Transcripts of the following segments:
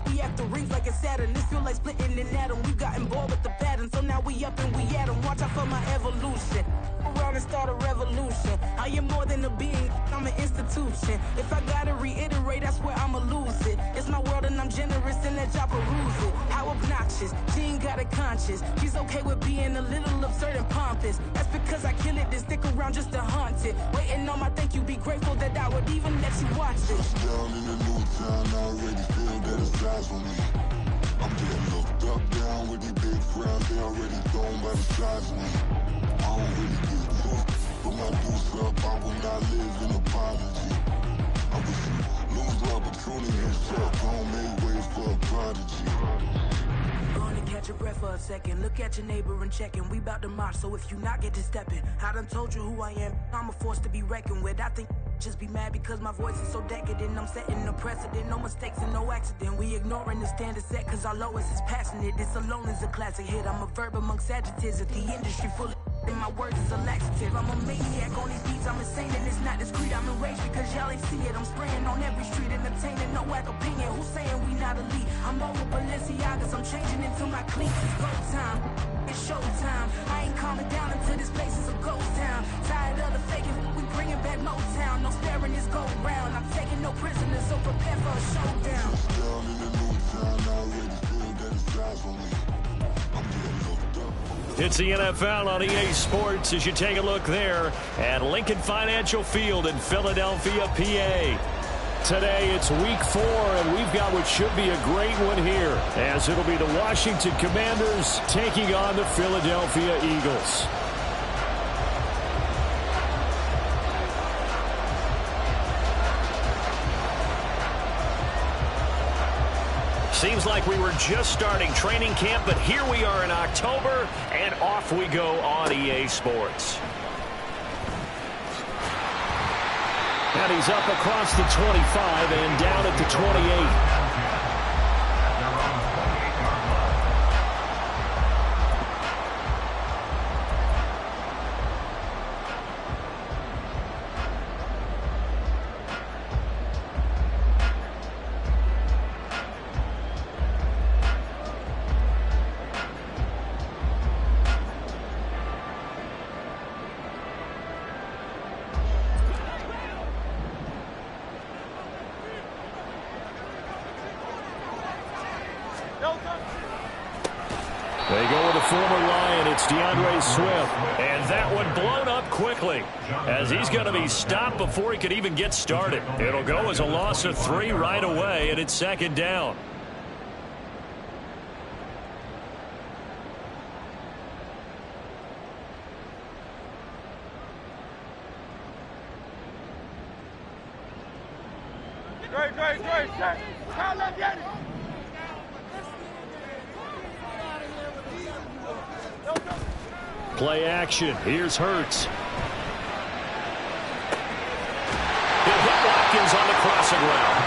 it. We after rings like it's Saturn. This feel like splitting an atom. We gotten bored with the pattern, so now we up and we at 'em. Watch out for my evolution. Around and start a revolution. I am more than a being, I'm an institution. If I gotta reiterate, that's where I'ma lose it. It's my world and I'm generous and that y'all peruse it. How obnoxious, she ain't got a conscience. She's okay with being a little absurd and pompous. That's because I kill it, then stick around just to haunt it. Waiting on my thank you, be grateful that I would even let you watch it. Down in the new town, I already feel that it's eyes on me. I'm getting looked up, down with these big crowds, they already thrown by the size of me. I don't really get took, but my deuce up, I will not live in apology. I wish you lose the opportunity yourself, don't make way for a prodigy. Gonna catch your breath for a second. Look at your neighbor and checking. We bout to march, so if you not get to stepping. I done told you who I am. I'm a force to be reckoned with. I think just be mad because my voice is so decadent. I'm setting a precedent. No mistakes and no accident. We ignoring the standard set cause our lowest is passionate. This alone is a classic hit. I'm a verb amongst adjectives. If the industry full of and my words is a laxative. I'm a maniac on these beats. I'm insane and it's not discreet. I'm enraged because y'all ain't see it. I'm spraying on every street, entertaining no whack opinion. Who's saying we not elite? I'm over Balenciagas. I'm changing into my cleats. It's go time. It's showtime. I ain't calming down until this place is a ghost town. Tired of the faking. We bringing back Motown. No sparing this go round. I'm taking no prisoners, so prepare for a showdown. Down in the new town, I already feel that it's eyes on me. I'm getting looked up. It's the NFL on EA Sports as you take a look there at Lincoln Financial Field in Philadelphia, PA. Today it's week 4, and we've got what should be a great one here, as it'll be the Washington Commanders taking on the Philadelphia Eagles. Seems like we were just starting training camp, but here we are in October, and off we go on EA Sports. And he's up across the 25 and down at the 28. They go with the former Lion. It's Swift. And that one blown up quickly as he's going to be stopped before he could even get started. It'll go as a loss of 3 right away, and it's second down. Play action. Here's Hurts. He'll hit Watkins on the crossing route.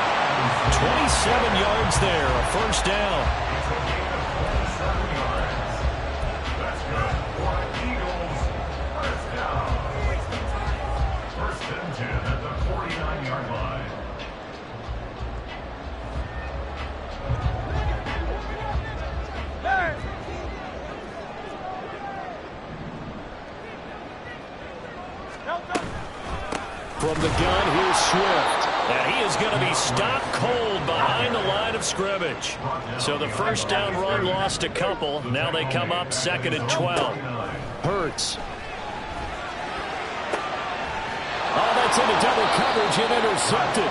27 yards there, a first down. That's good for Eagles. First down. First and 10 at the 49-yard line. From the gun, here's Swift. And he is going to be stopped cold behind the line of scrimmage. So the first down run lost a couple. Now they come up second and 12. Hurts. Oh, that's into double coverage and intercepted.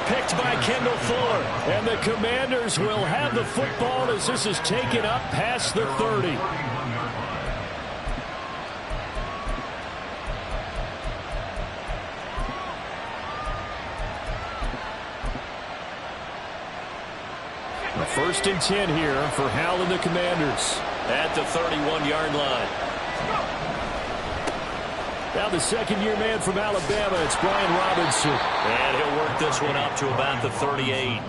Picked by Kendall Fuller. And the Commanders will have the football as this is taken up past the 30. First and 10 here for Hal and the Commanders at the 31-yard line. Now the second-year man from Alabama, it's Brian Robinson. And he'll work this one up to about the 38.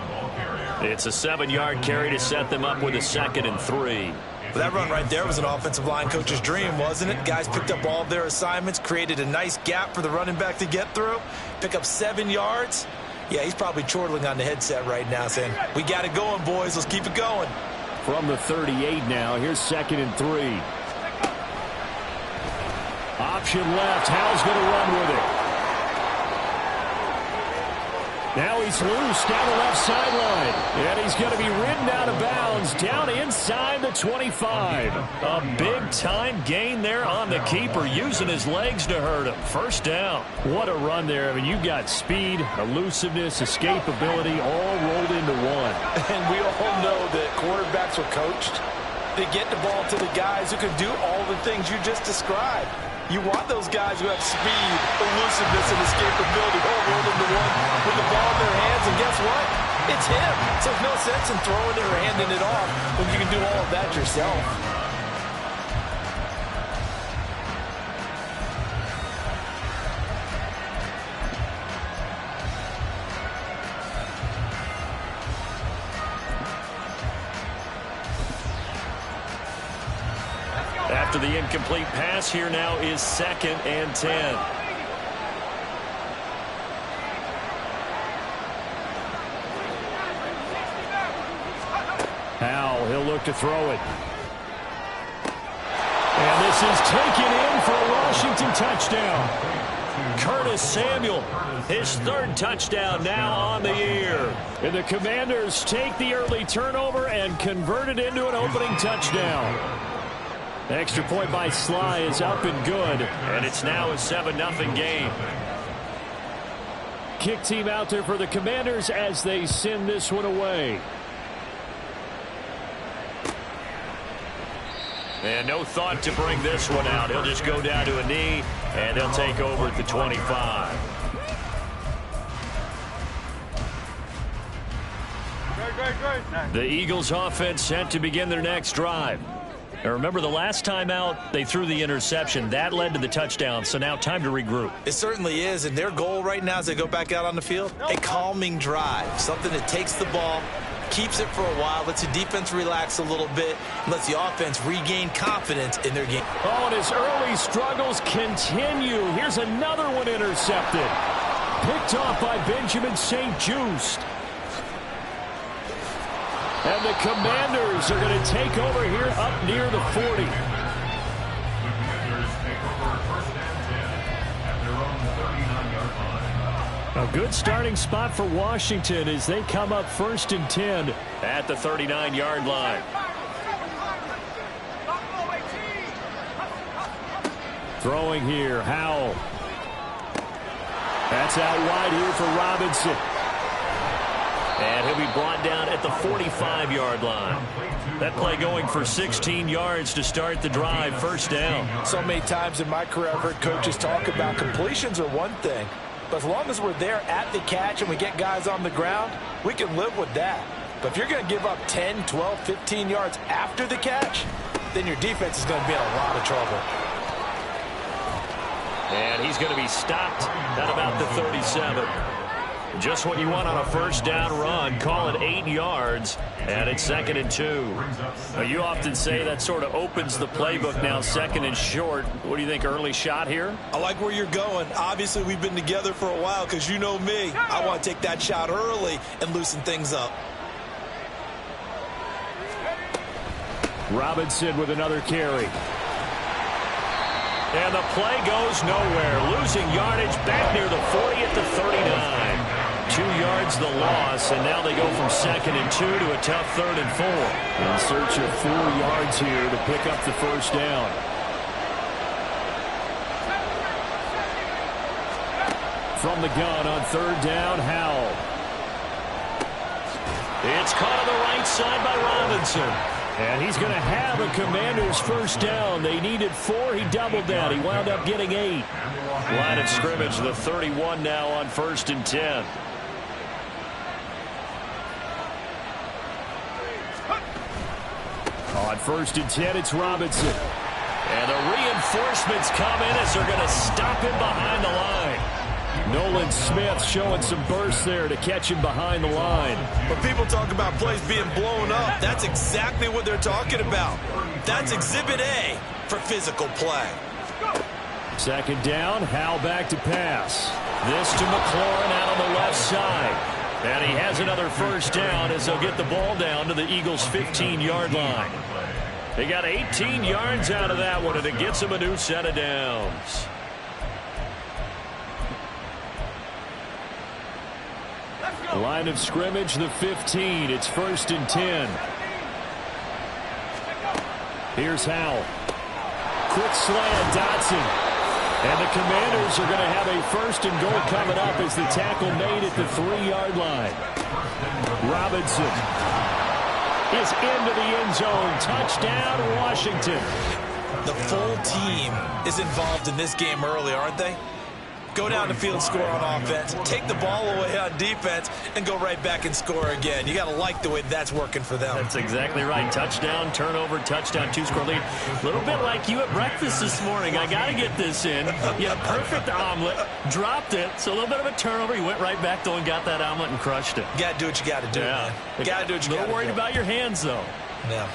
It's a 7-yard carry to set them up with a 2nd and 3. Well, that run right there was an offensive line coach's dream, wasn't it? Guys picked up all of their assignments, created a nice gap for the running back to get through, pick up 7 yards. Yeah, he's probably chortling on the headset right now saying, we got it going, boys. Let's keep it going. From the 38 now, here's 2nd and 3. Option left. Howell's going to run with it. Now he's loose down the left sideline. And he's going to be ridden out of bounds down inside the 25. A big-time gain there on the keeper, using his legs to hurt him. First down. What a run there. I mean, you got speed, elusiveness, escapability all rolled into one. And we all know that quarterbacks are coached to get the ball to the guys who can do all the things you just described. You want those guys who have speed, elusiveness, and escapability all rolled into one with the ball in their hands, and guess what? It's him. So there's no sense in throwing it or handing it off when you can do all of that yourself. After the incomplete pass, here now is 2nd and 10. Howell, he'll look to throw it. And this is taken in for a Washington touchdown. Curtis Samuel, his 3rd touchdown now on the year. And the Commanders take the early turnover and convert it into an opening touchdown. Extra point by Sly is up and good, and it's now a 7-0 game. Kick team out there for the Commanders as they send this one away. And no thought to bring this one out. He'll just go down to a knee, and they'll take over at the 25. The Eagles offense set to begin their next drive. Now remember, the last time out, they threw the interception. That led to the touchdown, so now time to regroup. It certainly is, and their goal right now as they go back out on the field, a calming drive, something that takes the ball, keeps it for a while, lets the defense relax a little bit, and lets the offense regain confidence in their game. Oh, and his early struggles continue. Here's another one intercepted. Picked off by Benjamin St-Juste. And the Commanders are going to take over here up near the 40. A good starting spot for Washington as they come up 1st and 10 at the 39-yard line. Throwing here, Howell. That's out wide here for Robinson. And he'll be brought down at the 45-yard line. That play going for 16 yards to start the drive. First down. So many times in my career, I've heard coaches talk about completions are one thing. But as long as we're there at the catch and we get guys on the ground, we can live with that. But if you're going to give up 10, 12, 15 yards after the catch, then your defense is going to be in a lot of trouble. And he's going to be stopped at about the 37. Just what you want on a first down run. Call it 8 yards, and it's 2nd and 2. Now, you often say that sort of opens the playbook now, 2nd and short. What do you think, early shot here? I like where you're going. Obviously, we've been together for a while because you know me. I want to take that shot early and loosen things up. Robinson with another carry. And the play goes nowhere. Losing yardage back near the 40 at the 39. 2 yards the loss, and now they go from 2nd and 2 to a tough 3rd and 4. In search of 4 yards here to pick up the first down. From the gun on 3rd down, Howell. It's caught on the right side by Robinson. And he's going to have a Commanders first down. They needed 4. He doubled that. He wound up getting 8. Line of scrimmage, the 31 now on 1st and 10. On 1st and 10, it's Robinson. And the reinforcements come in as they're going to stop him behind the line. Nolan Smith showing some burst there to catch him behind the line. When people talk about plays being blown up, that's exactly what they're talking about. That's Exhibit A for physical play. 2nd down, Howell back to pass. This to McLaurin out on the left side. And he has another first down as they'll get the ball down to the Eagles' 15-yard line. They got 18 yards out of that one, and it gets them a new set of downs. Line of scrimmage, the 15. It's 1st and 10. Here's Howell. Quick slant, Dotson. And the Commanders are going to have a 1st and goal coming up as the tackle made at the 3-yard line. Robinson is into the end zone. Touchdown, Washington. The full team is involved in this game early, aren't they? Go down the field, score on offense, take the ball away on defense, and go right back and score again. You got to like the way that's working for them. That's exactly right. Touchdown, turnover, touchdown, 2-score lead. A little bit like you at breakfast this morning. I got to get this in. You had a perfect omelet, dropped it, so a little bit of a turnover. You went right back, though, and got that omelet and crushed it. You got to do what you got to do, man. You got to do what you got to do. A little worried about your hands, though. Yeah.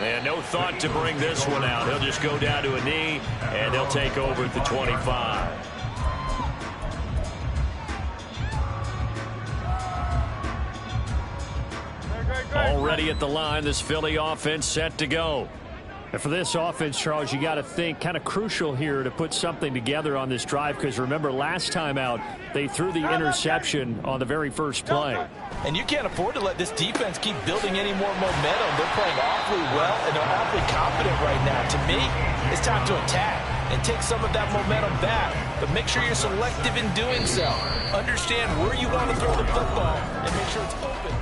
And no thought to bring this one out. He'll just go down to a knee, and they'll take over at the 25. Already at the line, this Philly offense set to go. And for this offense, Charles, you got to think kind of crucial here to put something together on this drive, because remember last time out they threw the interception on the very first play. And you can't afford to let this defense keep building any more momentum. They're playing awfully well, and they're awfully confident right now. To me, it's time to attack and take some of that momentum back. But make sure you're selective in doing so. Understand where you want to throw the football and make sure it's open.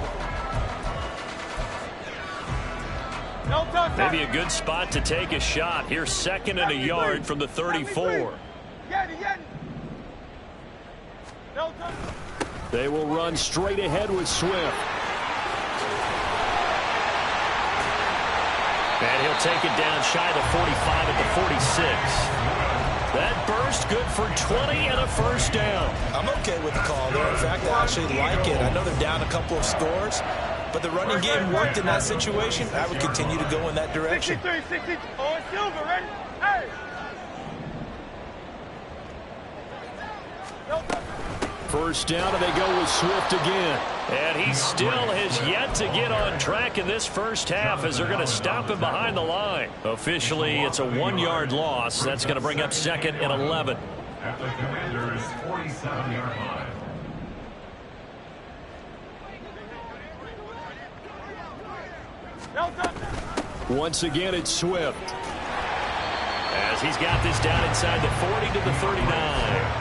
Maybe a good spot to take a shot. Here's 2nd and a yard from the 34. They will run straight ahead with Swift. And he'll take it down shy of the 45 at the 46. That burst good for 20 and a first down. I'm okay with the call there. In fact, I actually like it. I know they're down a couple of scores, but the running game worked in that situation. I would continue to go in that direction. 63, on Silver, ready? Hey! First down, and they go with Swift again. And he still has yet to get on track in this first half as they're going to stop him behind the line. Officially, it's a 1-yard loss. That's going to bring up 2nd and 11. At the Commanders' 47-yard line. Once again, it's Swift. As he's got this down inside the 40 to the 39.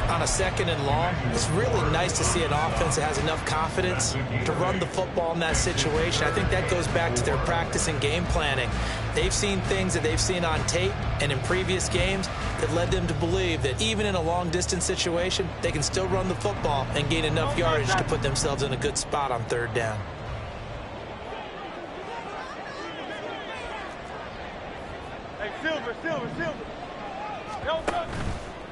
On a 2nd and long, it's really nice to see an offense that has enough confidence to run the football in that situation. I think that goes back to their practice and game planning. They've seen things that they've seen on tape and in previous games that led them to believe that even in a long-distance situation, they can still run the football and gain enough yardage to put themselves in a good spot on 3rd down. Hey, Silver.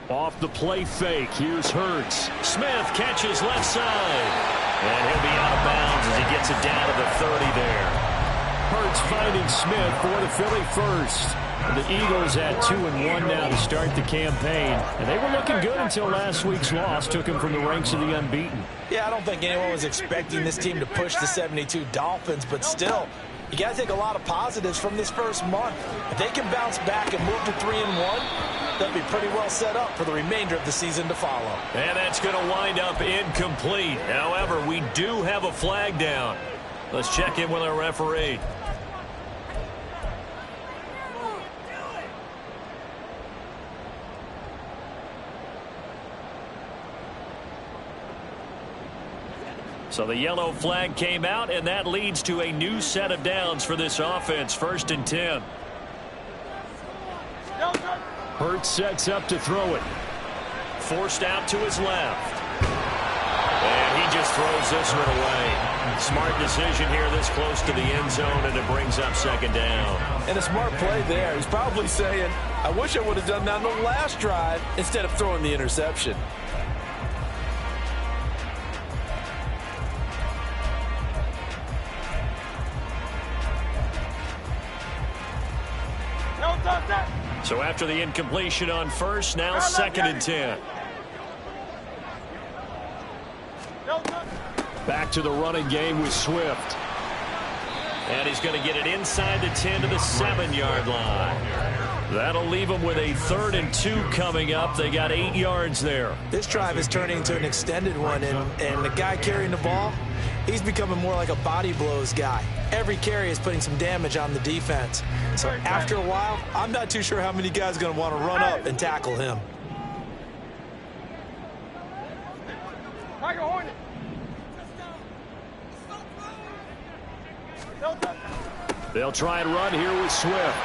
Off the play fake, here's Hurts. Smith catches left side. And he'll be out of bounds as he gets it down to the 30 there. Hurts finding Smith for the Philly first. The Eagles had 2-1 now to start the campaign. And they were looking good until last week's loss took them from the ranks of the unbeaten. Yeah, I don't think anyone was expecting this team to push the 72 Dolphins, but still, you got to take a lot of positives from this first month. If they can bounce back and move to 3-1, they'll be pretty well set up for the remainder of the season to follow. And that's going to wind up incomplete. However, we do have a flag down. Let's check in with our referee. So the yellow flag came out, and that leads to a new set of downs for this offense. 1st and 10. Hurts sets up to throw it. Forced out to his left. And he just throws this one away. Smart decision here this close to the end zone, and it brings up 2nd down. And a smart play there. He's probably saying, I wish I would have done that on the last drive instead of throwing the interception. So after the incompletion on first, now 2nd and 10. Back to the running game with Swift. And he's going to get it inside the 10 to the 7-yard line. That'll leave them with a 3rd and 2 coming up. They got 8 yards there. This drive is turning into an extended one, and the guy carrying the ball, he's becoming more like a body blows guy. Every carry is putting some damage on the defense. So after a while, I'm not too sure how many guys are going to want to run up and tackle him. They'll try and run here with Swift.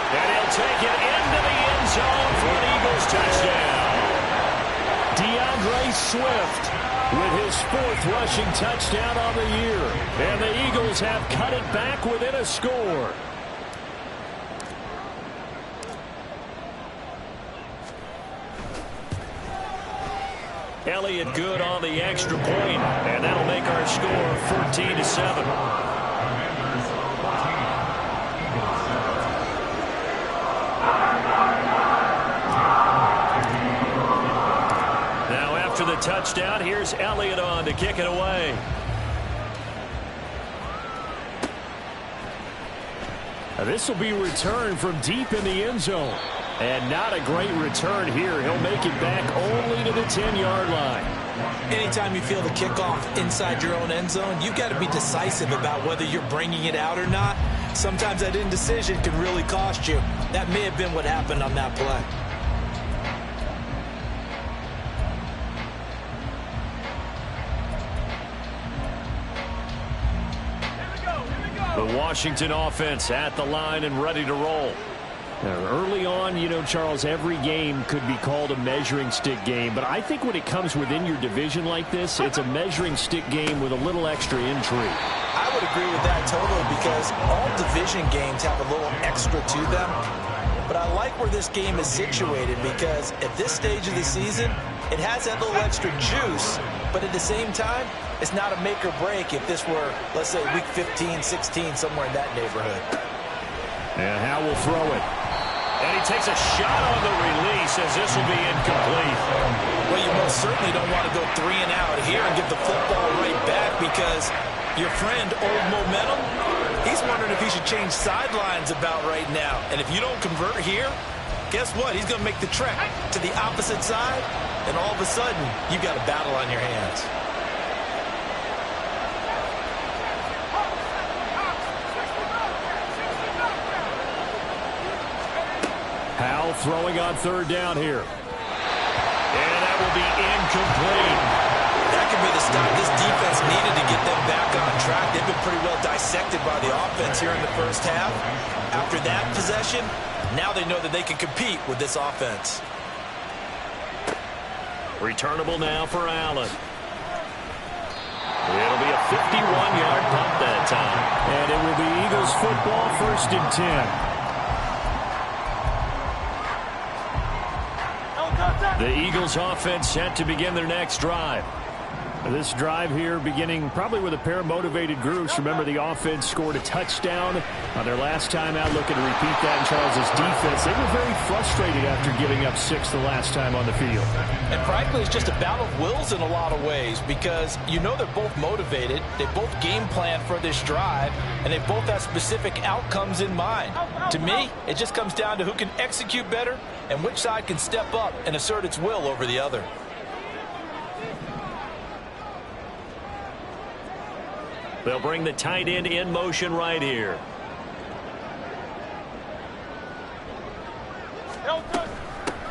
And he'll take it into the end zone for an Eagles touchdown. DeAndre Swift with his 4th rushing touchdown on the year. And the Eagles have cut it back within a score. Elliott good on the extra point, and that'll make our score 14-7. The touchdown. Here's Elliott on to kick it away. This will be returned from deep in the end zone. And not a great return here. He'll make it back only to the 10-yard line. Anytime you feel the kickoff inside your own end zone, you've got to be decisive about whether you're bringing it out or not. Sometimes that indecision can really cost you. That may have been what happened on that play. The Washington offense at the line and ready to roll. Now, early on, you know, Charles, every game could be called a measuring stick game. But I think when it comes within your division like this, it's a measuring stick game with a little extra intrigue. I would agree with that totally because all division games have a little extra to them. But I like where this game is situated because at this stage of the season, it has that little extra juice. But at the same time, it's not a make or break if this were, let's say, week 15, 16, somewhere in that neighborhood. And Howe will throw it. And he takes a shot on the release as this will be incomplete. Well, you most certainly don't want to go 3 and out here and give the football right back because your friend, Old Momentum, he's wondering if he should change sidelines about right now. And if you don't convert here, guess what? He's going to make the trek to the opposite side, and all of a sudden, you've got a battle on your hands. Howe throwing on 3rd down here. And that will be incomplete. That could be the stop this defense needed to get them back on track. They've been pretty well dissected by the offense here in the first half. After that possession, now they know that they can compete with this offense. Returnable now for Allen. It'll be a 51-yard punt that time. And it will be Eagles football, 1st and 10. The Eagles offense set to begin their next drive. This drive here beginning probably with a pair of motivated groups. Remember, the offense scored a touchdown on their last time out. Looking to repeat that in Charles's defense. They were very frustrated after giving up 6 the last time on the field. And frankly, it's just a battle of wills in a lot of ways because you know they're both motivated. They both game plan for this drive, and they both have specific outcomes in mind. To me, it just comes down to who can execute better and which side can step up and assert its will over the other. They'll bring the tight end in motion right here.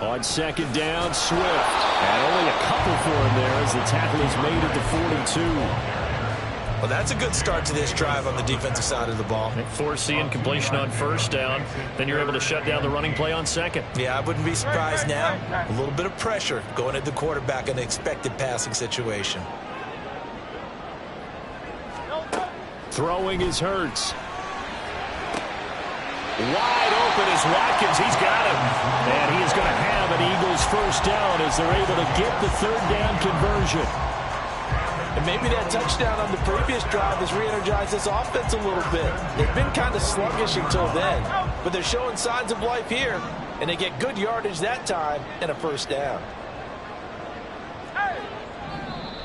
On 2nd down, Swift. And only a couple for him there as the tackle is made at the 42. Well, that's a good start to this drive on the defensive side of the ball. Force the incompletion on 1st down. Then you're able to shut down the running play on 2nd. Yeah, I wouldn't be surprised now. A little bit of pressure going at the quarterback in an expected passing situation. Throwing is Hurts. Wide open is Watkins. He's got him. And he is going to have an Eagles 1st down as they're able to get the 3rd down conversion. And maybe that touchdown on the previous drive has re-energized this offense a little bit. They've been kind of sluggish until then, but they're showing signs of life here. and they get good yardage that time and a first down.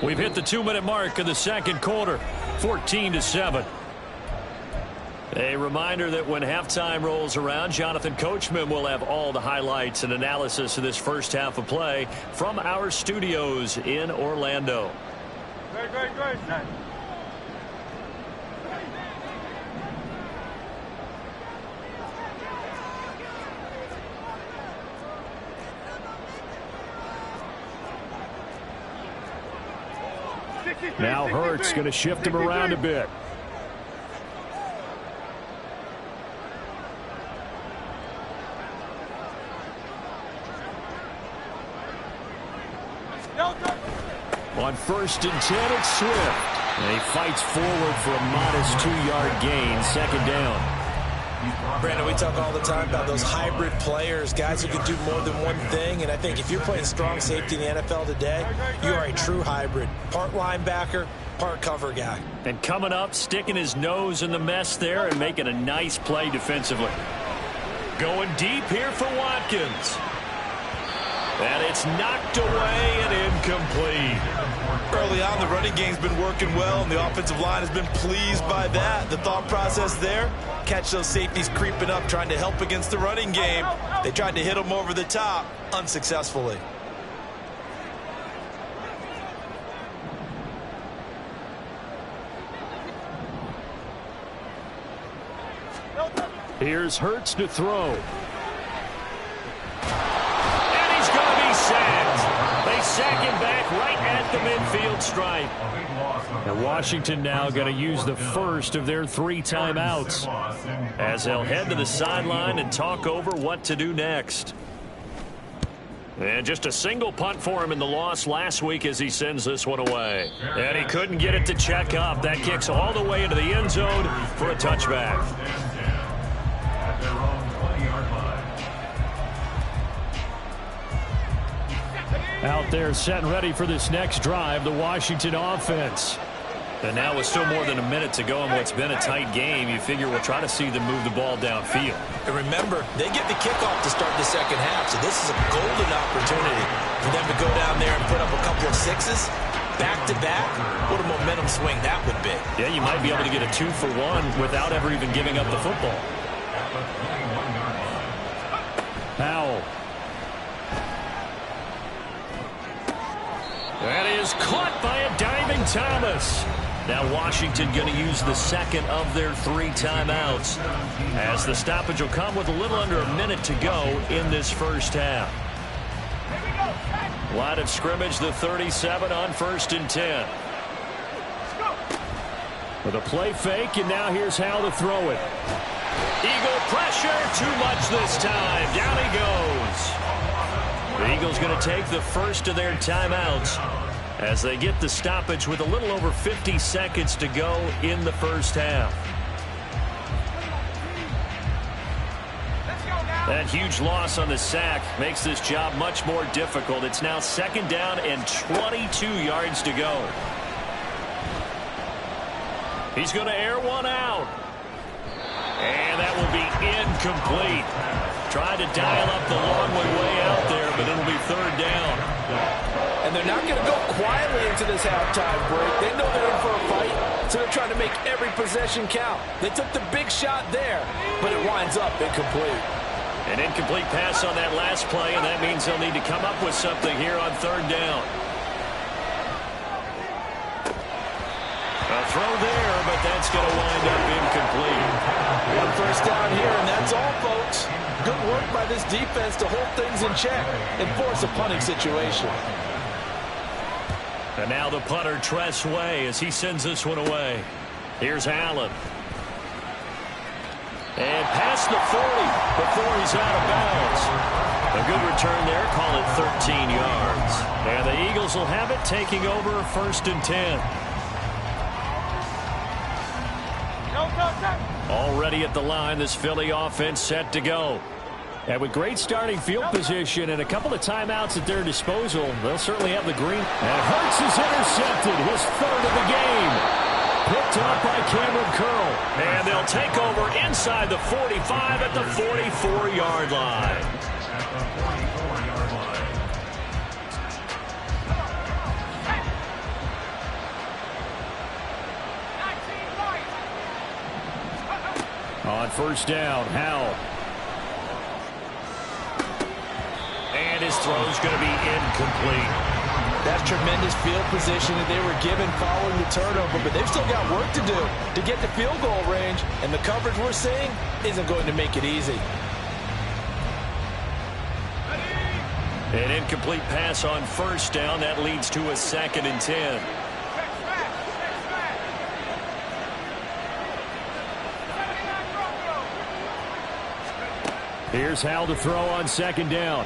We've hit the 2-minute mark of the second quarter, 14-7. A reminder that when halftime rolls around, Jonathan Coachman will have all the highlights and analysis of this first half of play from our studios in Orlando. Great, set. Now Hurts going to shift him around a bit. On 1st and 10, it's Swift. And he fights forward for a modest 2-yard gain, second down. Brandon, we talk all the time about those hybrid players, guys who can do more than one thing. And I think if you're playing strong safety in the NFL today, you are a true hybrid. Part linebacker, part cover guy. And coming up, sticking his nose in the mess there and making a nice play defensively. Going deep here for Watkins. And it's knocked away and incomplete. Early on, the running game's been working well, and the offensive line has been pleased by that. The thought process there, catch those safeties creeping up, trying to help against the running game. They tried to hit them over the top, unsuccessfully. Here's Hurts to throw. Sack him back right at the midfield stripe. And Washington now going to use the first of their 3 timeouts as they'll head to the sideline and talk over what to do next. And just a single punt for him in the loss last week as he sends this one away. And he couldn't get it to check up. That kicks all the way into the end zone for a touchback. Out there set and ready for this next drive, the Washington offense. And now with still more than a minute to go in what's been a tight game, you figure we'll try to see them move the ball downfield. And remember, they get the kickoff to start the second half, so this is a golden opportunity for them to go down there and put up a couple of sixes back-to-back. What a momentum swing that would be. Yeah, you might be able to get a 2-for-1 without ever even giving up the football. Powell. That is caught by a diving Thomas. Now Washington going to use the second of their 3 timeouts as the stoppage will come with a little under a minute to go in this first half. Line of scrimmage, the 37 on 1st and 10. With a play fake, and now here's how to throw it. Eagle pressure, too much this time. Down he goes. The Eagles going to take the first of their timeouts as they get the stoppage with a little over 50 seconds to go in the first half. That huge loss on the sack makes this job much more difficult. It's now 2nd down and 22 yards to go. He's going to air one out. And that will be incomplete. Trying to dial up the long way out there, but it'll be 3rd down. And they're not going to go quietly into this halftime break. They know they're in for a fight, so they're trying to make every possession count. They took the big shot there, but it winds up incomplete. An incomplete pass on that last play, and that means they'll need to come up with something here on 3rd down. A throw there, but that's going to wind up incomplete. 1 first down here, and that's all, folks. Good work by this defense to hold things in check and force a punting situation. And now the punter, Tress Way, as he sends this one away. Here's Allen. And past the 40 before he's out of bounds. A good return there, call it 13 yards. And the Eagles will have it, taking over 1st and 10. Already at the line, this Philly offense set to go. And with great starting field position and a couple of timeouts at their disposal, they'll certainly have the green. And Hurts is intercepted, his 3rd of the game. Picked up by Cameron Curl. And they'll take over inside the 45 at the 44-yard line. at the 44-yard line. On first down, Howell. And his throw's going to be incomplete. That's tremendous field position that they were given following the turnover, but they've still got work to do to get to field goal range, and the coverage we're seeing isn't going to make it easy. An incomplete pass on first down. That leads to a 2nd and 10. Here's Howell to throw on 2nd down.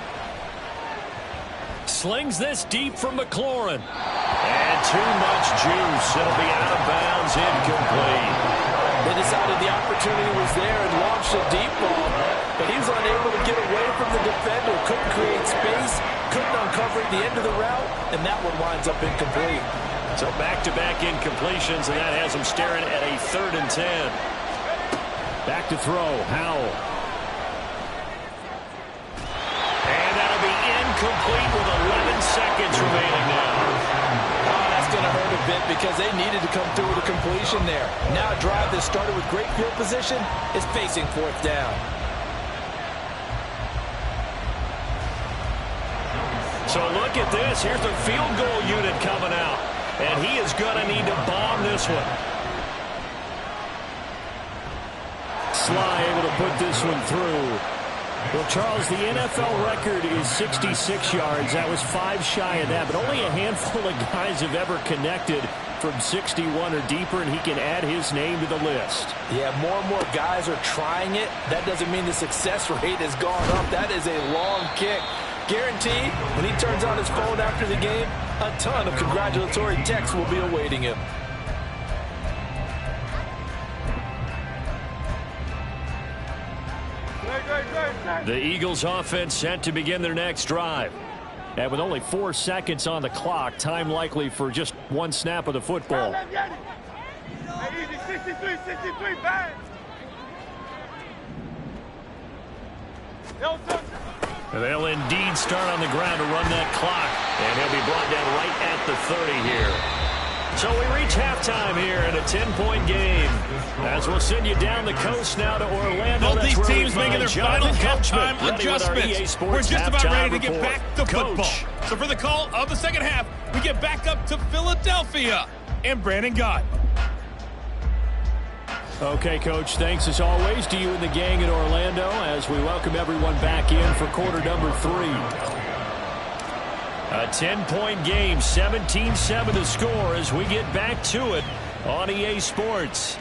Slings this deep from McLaurin. And too much juice. It'll be out of bounds, incomplete. They decided the opportunity was there and launched a deep ball, but he was unable to get away from the defender. Couldn't create space, couldn't uncover at the end of the route, and that one winds up incomplete. So back-to-back incompletions, and that has him staring at a 3rd and 10. Back to throw, Howell. Complete with 11 seconds remaining now. Oh, that's going to hurt a bit because they needed to come through with a completion there. Now a drive that started with great field position is facing 4th down. So look at this. Here's the field goal unit coming out. And he is going to need to bomb this one. Sly able to put this one through. Well, Charles, the NFL record is 66 yards. That was 5 shy of that, but only a handful of guys have ever connected from 61 or deeper, and he can add his name to the list. Yeah, more and more guys are trying it. That doesn't mean the success rate has gone up. That is a long kick. Guaranteed, when he turns on his phone after the game, a ton of congratulatory texts will be awaiting him. The Eagles offense set to begin their next drive. And with only 4 seconds on the clock, time likely for just one snap of the football. Easy, 63, bang! They'll indeed start on the ground to run that clock. And he'll be brought down right at the 30 here. So we reach halftime here in a 10-point game. As we'll send you down the coast now to Orlando. Both these teams making their final halftime adjustments. We're just about ready to get back to football. So for the call of the second half, we get back up to Philadelphia and Brandon Gott. Okay, Coach, thanks as always to you and the gang in Orlando as we welcome everyone back in for quarter number 3. A 10-point game, 17-7 the score as we get back to it on EA Sports.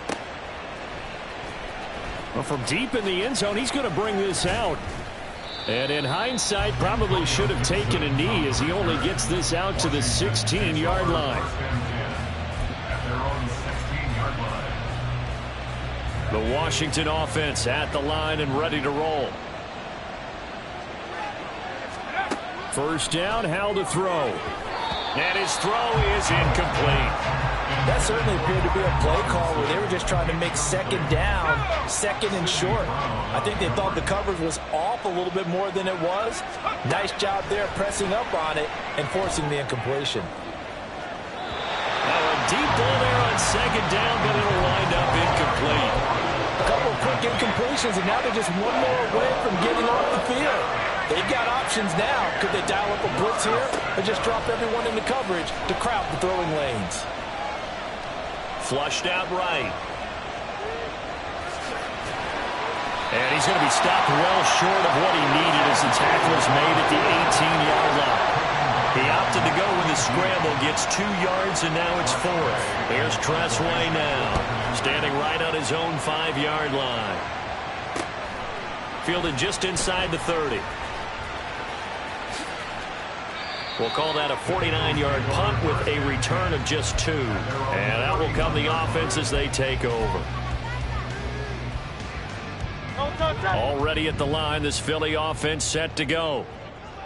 Well, from deep in the end zone, he's going to bring this out. And in hindsight, probably should have taken a knee as he only gets this out to the 16-yard line. The Washington offense at the line and ready to roll. First down, Howell to throw. And his throw is incomplete. That certainly appeared to be a play call where they were just trying to make 2nd down, 2nd and short. I think they thought the coverage was off a little bit more than it was. Nice job there pressing up on it and forcing the incompletion. Now a deep ball there on 2nd down, but it'll wind up incomplete. A couple of quick incompletions, and now they're just one more away from getting off the field. They've got options now. Could they dial up a blitz here or just drop everyone into coverage to crowd the throwing lanes? Flushed out right. And he's going to be stopped well short of what he needed as the tackle is made at the 18-yard line. He opted to go with the scramble, gets 2 yards, and now it's 4th. Here's Tressway now, standing right on his own 5-yard line. Fielded just inside the 30. We'll call that a 49-yard punt with a return of just 2. And out will come the offense as they take over. Already at the line, this Philly offense set to go.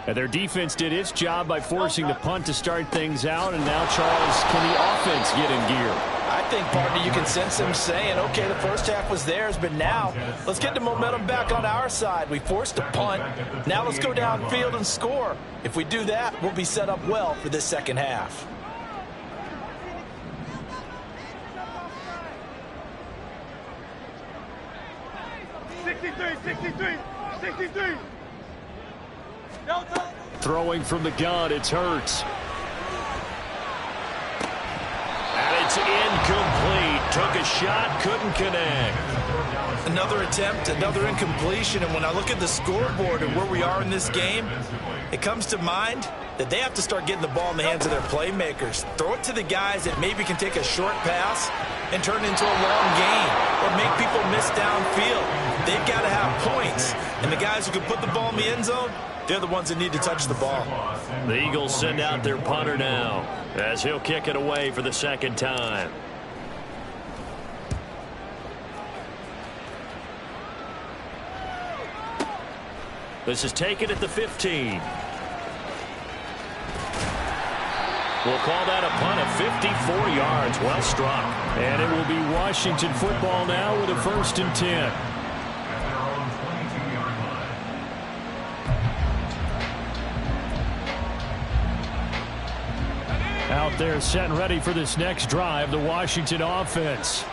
And their defense did its job by forcing the punt to start things out. And now, Charles, can the offense get in gear? I think, partner, you can sense him saying, okay, the first half was theirs, but now let's get the momentum back on our side. We forced a punt. Now let's go downfield and score. If we do that, we'll be set up well for this second half. Throwing from the gun, it's Hurts. And it's incomplete. Took a shot, couldn't connect. Another attempt, another incompletion, and when I look at the scoreboard and where we are in this game, it comes to mind that they have to start getting the ball in the hands of their playmakers. Throw it to the guys that maybe can take a short pass and turn it into a long gain or make people miss downfield. They've got to have points, and the guys who can put the ball in the end zone, they're the ones that need to touch the ball. The Eagles send out their punter now as he'll kick it away for the second time. This is taken at the 15. We'll call that a punt of 54 yards. Well struck. And it will be Washington football now with a 1st and 10. Out there set and ready for this next drive, the Washington offense.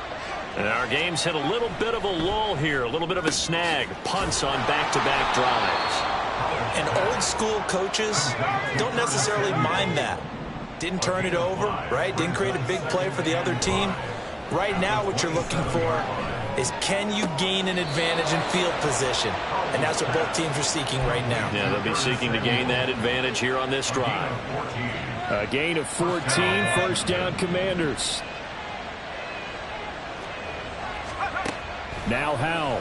And our game's hit a little bit of a lull here, a little bit of a snag. Punts on back-to-back drives. And old school coaches don't necessarily mind that. Didn't turn it over, right? Didn't create a big play for the other team. Right now what you're looking for is, can you gain an advantage in field position? And that's what both teams are seeking right now. Yeah, they'll be seeking to gain that advantage here on this drive. A gain of 14, 1st down Commanders. Now Howell.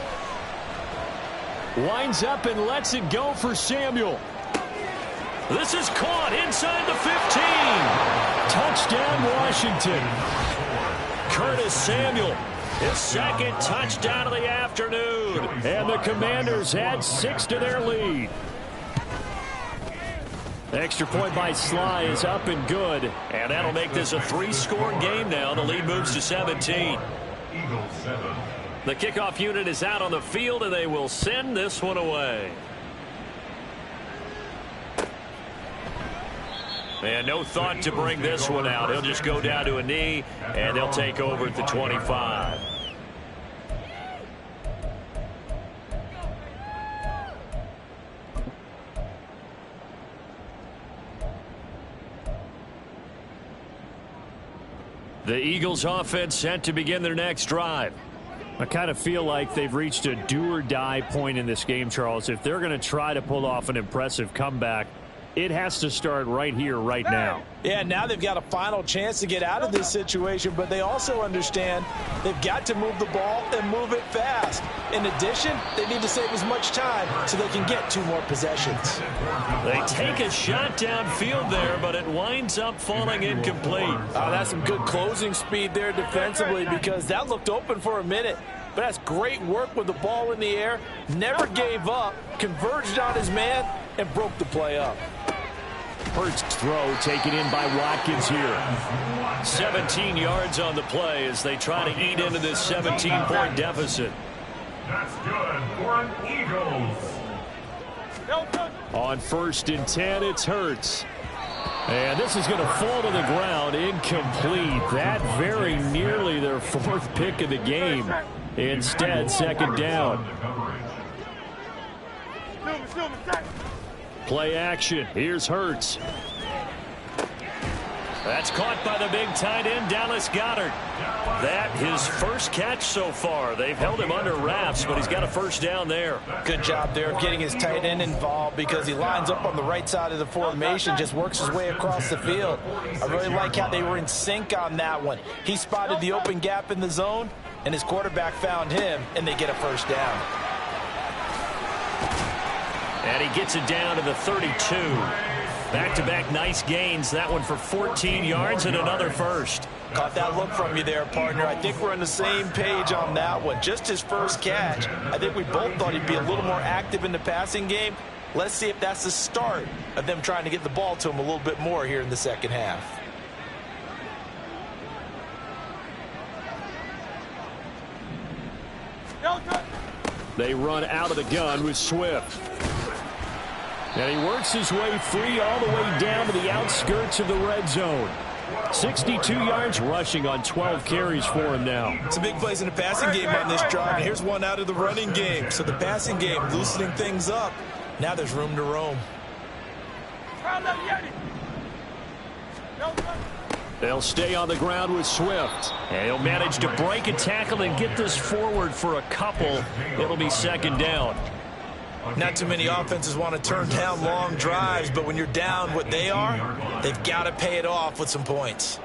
Winds up and lets it go for Samuel. This is caught inside the 15. Touchdown, Washington. Curtis Samuel, his 2nd touchdown of the afternoon. And the Commanders add 6 to their lead. The extra point by Sly is up and good. And that'll make this a 3-score game now. The lead moves to 17. Eagles 7. The kickoff unit is out on the field, and they will send this one away. And no thought to bring this one out. He'll just go down to a knee, and they'll take over at the 25. The Eagles offense set to begin their next drive. I kind of feel like they've reached a do-or-die point in this game, Charles. If they're going to try to pull off an impressive comeback, it has to start right here, right now. Yeah, now they've got a final chance to get out of this situation, but they also understand they've got to move the ball and move it fast. In addition, they need to save as much time so they can get 2 more possessions. They take a shot downfield there, but it winds up falling incomplete. Oh, that's some good closing speed there defensively, because that looked open for a minute. But that's great work with the ball in the air. Never gave up, converged on his man, and broke the play up. Hurts throw taken in by Watkins here. 17 yards on the play as they try to eat into this 17-point deficit. That's good for an Eagles. On 1st and 10, it's Hurts. And this is going to fall to the ground, incomplete. That very nearly their 4th pick of the game. Instead, 2nd down. Play action. Here's Hurts. That's caught by the big tight end, Dallas Goedert. That his 1st catch so far. They've held him under wraps, but he's got a 1st down there. Good job there of getting his tight end involved, because he lines up on the right side of the formation, just works his way across the field. I really like how they were in sync on that one. He spotted the open gap in the zone, and his quarterback found him, and they get a 1st down. And he gets it down to the 32. Back-to-back nice gains. That one for 14 yards and another 1st. Caught that look from you there, partner. I think we're on the same page on that one. Just his 1st catch. I think we both thought he'd be a little more active in the passing game. Let's see if that's the start of them trying to get the ball to him a little bit more here in the second half. They run out of the gun with Swift. And he works his way free all the way down to the outskirts of the red zone. 62 yards rushing on 12 carries for him now. It's a big plays in the passing game on this drive, and here's one out of the running game. So the passing game loosening things up. Now there's room to roam. They'll stay on the ground with Swift. And he'll manage to break a tackle and get this forward for a couple. It'll be second down. Not too many offenses want to turn down long drives, but when you're down what they are, they've got to pay it off with some points.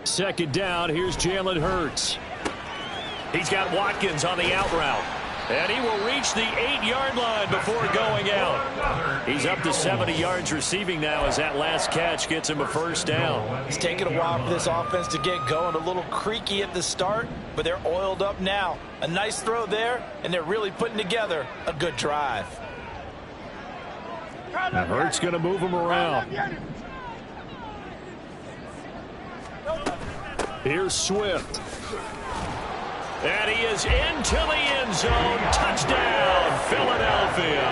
Second down, here's Jalen Hurts. He's got Watkins on the out route. And he will reach the 8-yard line before going out. He's up to 70 yards receiving now as that last catch gets him a first down. It's taken a while for this offense to get going. A little creaky at the start, but they're oiled up now. A nice throw there, and they're really putting together a good drive. Now Hurts going to move him around. Here's Swift. And he is into the end zone. Touchdown, Philadelphia.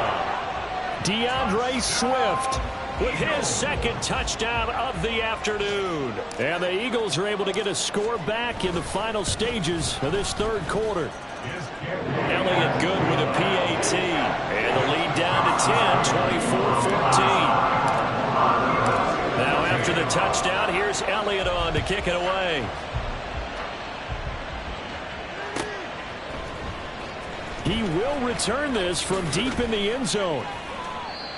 DeAndre Swift with his second touchdown of the afternoon. And the Eagles are able to get a score back in the final stages of this third quarter. Elliott good with a PAT. And the lead down to 10, 24-14. Now after the touchdown, here's Elliott on to kick it away. He will return this from deep in the end zone.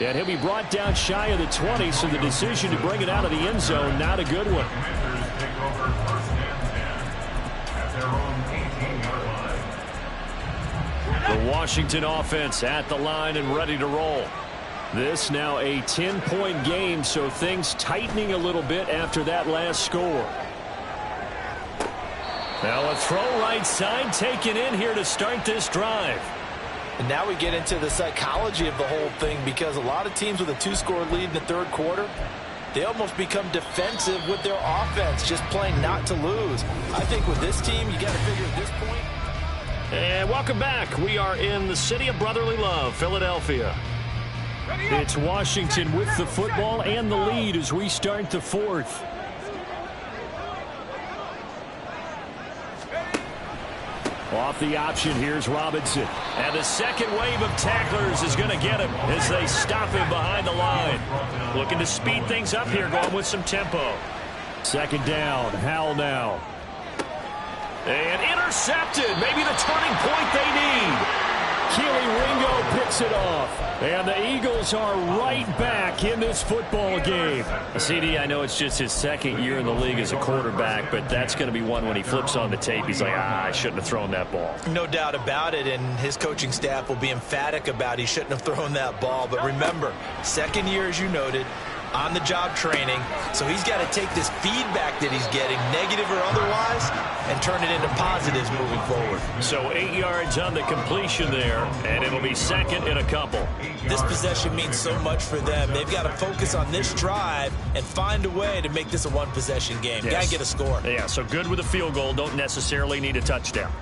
And he'll be brought down shy of the 20, so the decision to bring it out of the end zone, not a good one. The Washington offense at the line and ready to roll. This now a 10-point game, so things tightening a little bit after that last score. Now a throw right side taken in here to start this drive. And now we get into the psychology of the whole thing, because a lot of teams with a 2-score lead in the third quarter, they almost become defensive with their offense, just playing not to lose. I think with this team, you got to figure at this point. And welcome back. We are in the city of brotherly love, Philadelphia. It's Washington with the football and the lead as we start the fourth. Off the option, here's Robinson. And the second wave of tacklers is going to get him as they stop him behind the line. Looking to speed things up here, going with some tempo. Second down, Howell now. And intercepted, maybe the turning point they need. Keely Ringo picks it off. And the Eagles are right back in this football game. CD, I know it's just his second year in the league as a quarterback, but that's going to be one when he flips on the tape. He's like, I shouldn't have thrown that ball. No doubt about it, and his coaching staff will be emphatic about he shouldn't have thrown that ball. But remember, second year, as you noted, on-the-job training, so he's got to take this feedback that he's getting, negative or otherwise, and turn it into positives moving forward. So 8 yards on the completion there, and it'll be second in a couple. This possession means so much for them. They've got to focus on this drive and find a way to make this a one-possession game. Yes. Got to get a score. Yeah, so good with a field goal, don't necessarily need a touchdown.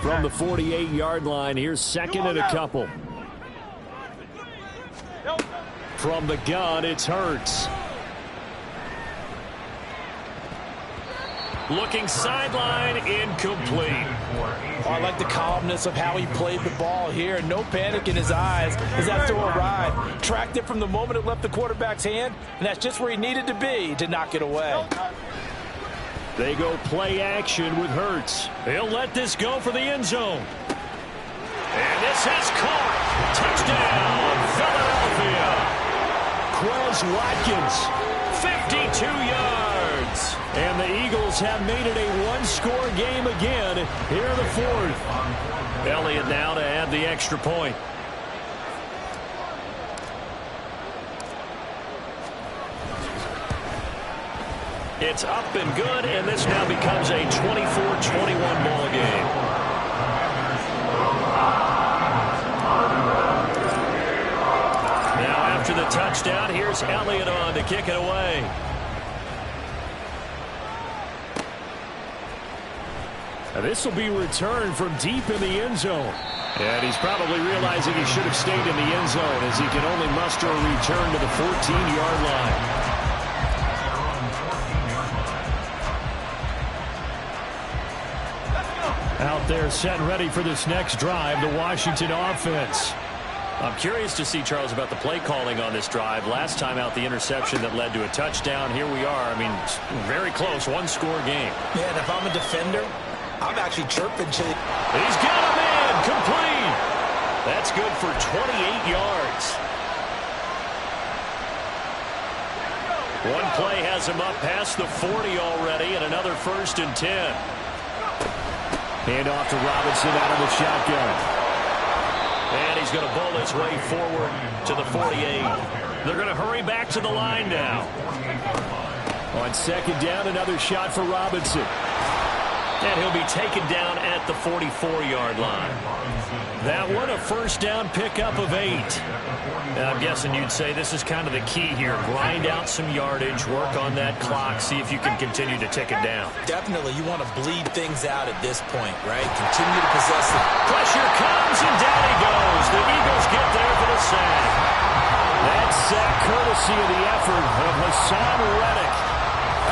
From the 48-yard line, here's second and a couple. From the gun, it's Hurts. Looking sideline, incomplete. Oh, I like the calmness of how he played the ball here. No panic in his eyes as that throw arrived. Tracked it from the moment it left the quarterback's hand, and that's just where he needed to be to knock it away. They go play action with Hurts. He'll let this go for the end zone. And this is caught. Touchdown, Philadelphia. Quez Watkins, 52 yards. And the Eagles Eagles have made it a one-score game again here in the fourth. Elliott now to add the extra point. It's up and good, and this now becomes a 24-21 ball game. Now after the touchdown, here's Elliott on to kick it away. Now this will be returned from deep in the end zone. And he's probably realizing he should have stayed in the end zone as he can only muster a return to the 14-yard line. Out there set and ready for this next drive, the Washington offense. I'm curious to see, Charles, about the play calling on this drive. Last time out, the interception that led to a touchdown. Here we are. I mean, very close, one-score game. Yeah, and if I'm a defender, I'm actually chirping. He's got a man, complete. That's good for 28 yards. One play has him up past the 40 already, and another 1st and 10. Hand off to Robinson out of the shotgun. And he's going to bowl his way forward to the 48. They're going to hurry back to the line now. On 2nd down, another shot for Robinson. And he'll be taken down at the 44-yard line. That one, a 1st down pickup of 8. I'm guessing you'd say this is kind of the key here. Grind out some yardage, work on that clock, see if you can continue to tick it down. Definitely, you want to bleed things out at this point, right? Continue to possess it. Pressure comes, and down he goes. The Eagles get there for the sack. That sack courtesy of the effort of Hassan Reddick.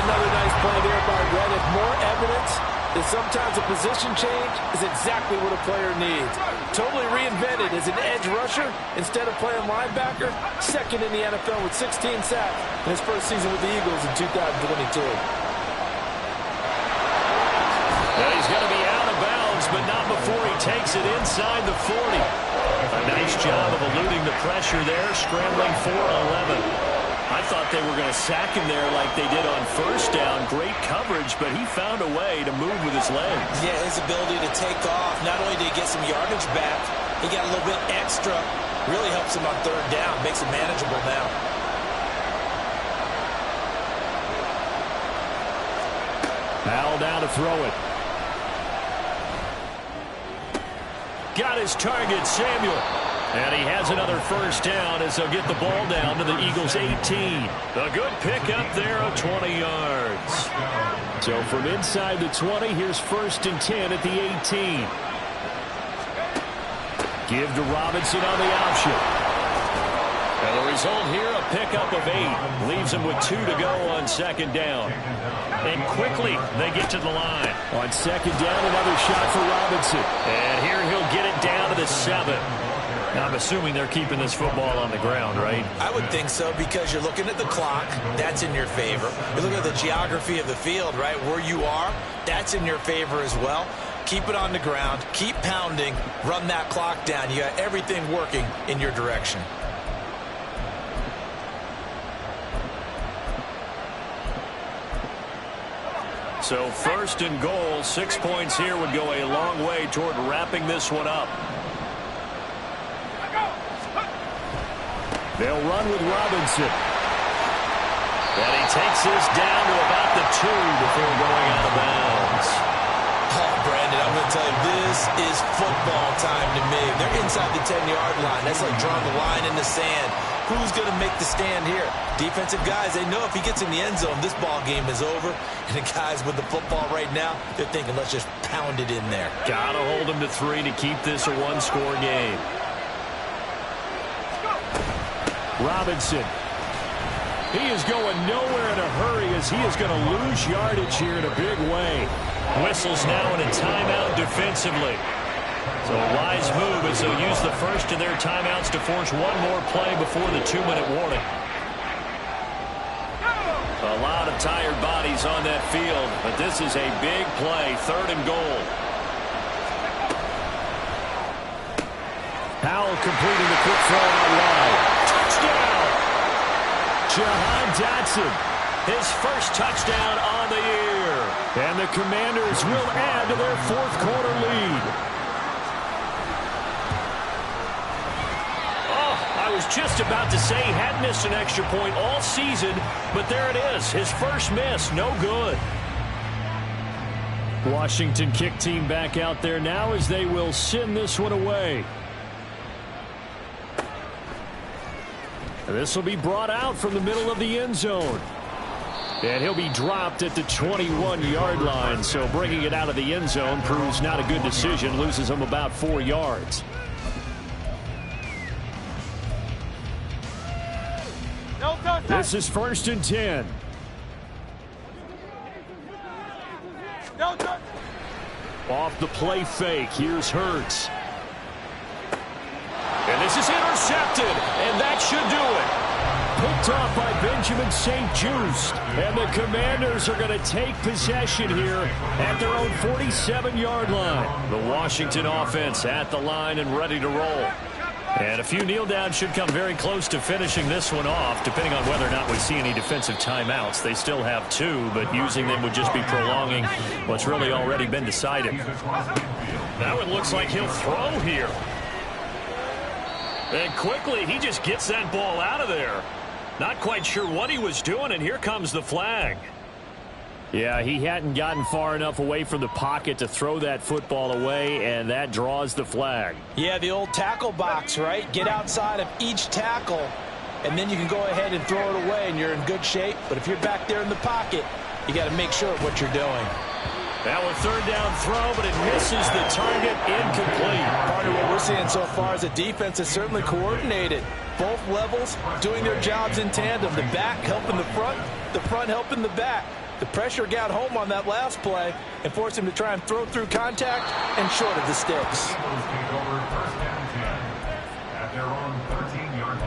Another nice play there by Reddick. More evidence that sometimes a position change is exactly what a player needs. Totally reinvented as an edge rusher instead of playing linebacker. 2nd in the NFL with 16 sacks in his first season with the Eagles in 2022. Well, he's going to be out of bounds, but not before he takes it inside the 40. A nice job of eluding the pressure there, scrambling for 11. I thought they were going to sack him there like they did on 1st down. Great coverage, but he found a way to move with his legs. Yeah, his ability to take off. Not only did he get some yardage back, he got a little bit extra. Really helps him on 3rd down. Makes it manageable now. Powell down to throw it. Got his target, Samuel. And he has another 1st down as they'll get the ball down to the Eagles' 18. A good pickup there of 20 yards. So from inside the 20, here's 1st and 10 at the 18. Give to Robinson on the option. And the result here, a pickup of 8. Leaves him with 2 to go on 2nd down. And quickly, they get to the line. On 2nd down, another shot for Robinson. And here he'll get it down to the 7. Now, I'm assuming they're keeping this football on the ground, right? I would think so, because you're looking at the clock. That's in your favor. You're looking at the geography of the field, right? Where you are, that's in your favor as well. Keep it on the ground. Keep pounding. Run that clock down. You got everything working in your direction. So 1st and goal, 6 points here would go a long way toward wrapping this one up. They'll run with Robinson. And he takes this down to about the 2 before going out of bounds. Oh, Brandon, I'm going to tell you, this is football time to me. They're inside the 10-yard line. That's like drawing the line in the sand. Who's going to make the stand here? Defensive guys, they know if he gets in the end zone, this ball game is over. And the guys with the football right now, they're thinking, let's just pound it in there. Got to hold him to 3 to keep this a one-score game. Robinson. He is going nowhere in a hurry as he is going to lose yardage here in a big way. Whistles now in a timeout defensively. So a wise move as they'll use the first of their timeouts to force one more play before the 2-minute warning. A lot of tired bodies on that field, but this is a big play, 3rd and goal. Powell completing the quick throw on the line. Touchdown! Jahan Dotson, his first touchdown on the year. And the Commanders will add to their fourth quarter lead. I was just about to say he hadn't missed an extra point all season, but there it is. His first miss, no good. Washington kick team back out there now as they will send this one away. This will be brought out from the middle of the end zone. And he'll be dropped at the 21-yard line, so bringing it out of the end zone proves not a good decision, loses him about 4 yards. This is 1st and 10. Off the play fake, here's Hurts. And this is intercepted, and that should do it. Picked off by Benjamin St-Juste. And the Commanders are going to take possession here at their own 47-yard line. The Washington offense at the line and ready to roll. And a few kneel downs should come very close to finishing this one off, depending on whether or not we see any defensive timeouts. They still have 2, but using them would just be prolonging what's really already been decided. Now it looks like he'll throw here. And quickly, he just gets that ball out of there. Not quite sure what he was doing, and here comes the flag. Yeah, he hadn't gotten far enough away from the pocket to throw that football away, and that draws the flag. Yeah, the old tackle box, right? Get outside of each tackle, and then you can go ahead and throw it away, and you're in good shape. But if you're back there in the pocket, you got to make sure of what you're doing. Now a 3rd down throw, but it misses the target, incomplete. Part of what we're seeing so far is the defense is certainly coordinated. Both levels doing their jobs in tandem. The back helping the front helping the back. The pressure got home on that last play and forced him to try and throw through contact and short of the sticks. At their own 13-yard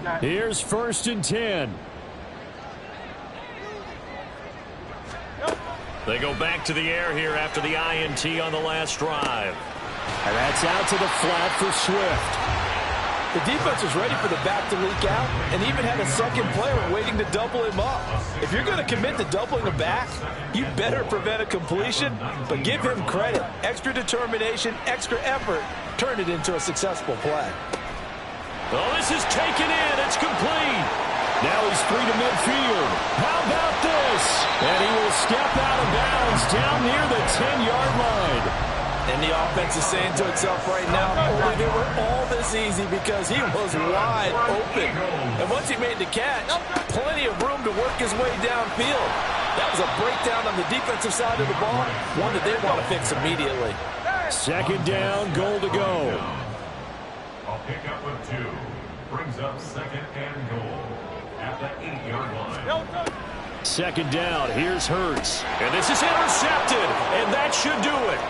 line. Here's 1st and 10. They go back to the air here after the INT on the last drive. And that's out to the flat for Swift. The defense was ready for the back to leak out and even had a second player waiting to double him up. If you're going to commit to doubling a back, you better prevent a completion, but give him credit. Extra determination, extra effort, turn it into a successful play. Oh, this is taken in. It's complete. Now he's free to midfield. How about this? And he will step out of bounds down near the 10-yard line. And the offense is saying to itself right now, boy, they were all this easy because he was wide open. And once he made the catch, plenty of room to work his way downfield. That was a breakdown on the defensive side of the ball, one that they want to fix immediately. 2nd down, goal to go. I'll pick up with 2. Brings up 2nd and goal at the 8-yard line. 2nd down, here's Hurts. And this is intercepted, and that should do it.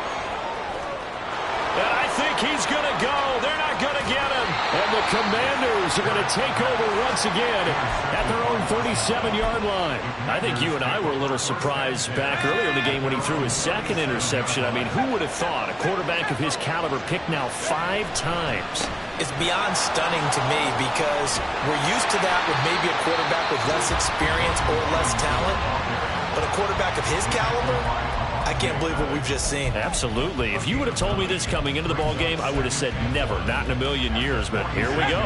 And I think he's going to go. They're not going to get him. And the Commanders are going to take over once again at their own 37-yard line. I think you and I were a little surprised back earlier in the game when he threw his 2nd interception. I mean, who would have thought a quarterback of his caliber picked now 5 times? It's beyond stunning to me because we're used to that with maybe a quarterback with less experience or less talent. But a quarterback of his caliber, I can't believe what we've just seen. Absolutely. If you would have told me this coming into the ball game, I would have said never, not in a million years. But here we go.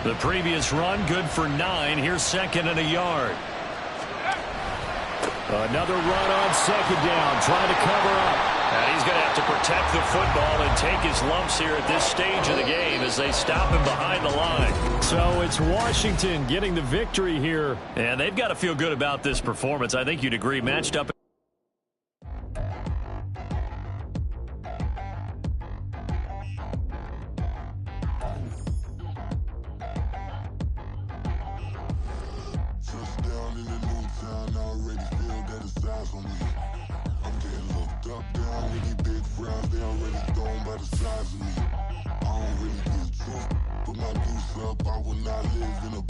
The previous run, good for 9. Here's 2nd and a yard. Another run on 2nd down, trying to cover up. And he's going to have to protect the football and take his lumps here at this stage of the game as they stop him behind the line. So it's Washington getting the victory here. And they've got to feel good about this performance. I think you'd agree, matched up. Touchdown in the new town, already feel that it's eyes on me. I'm getting looked up, down with these big frowns, they already thrown by the size of me. I don't really get drunk, put my deuce up, I will not live in a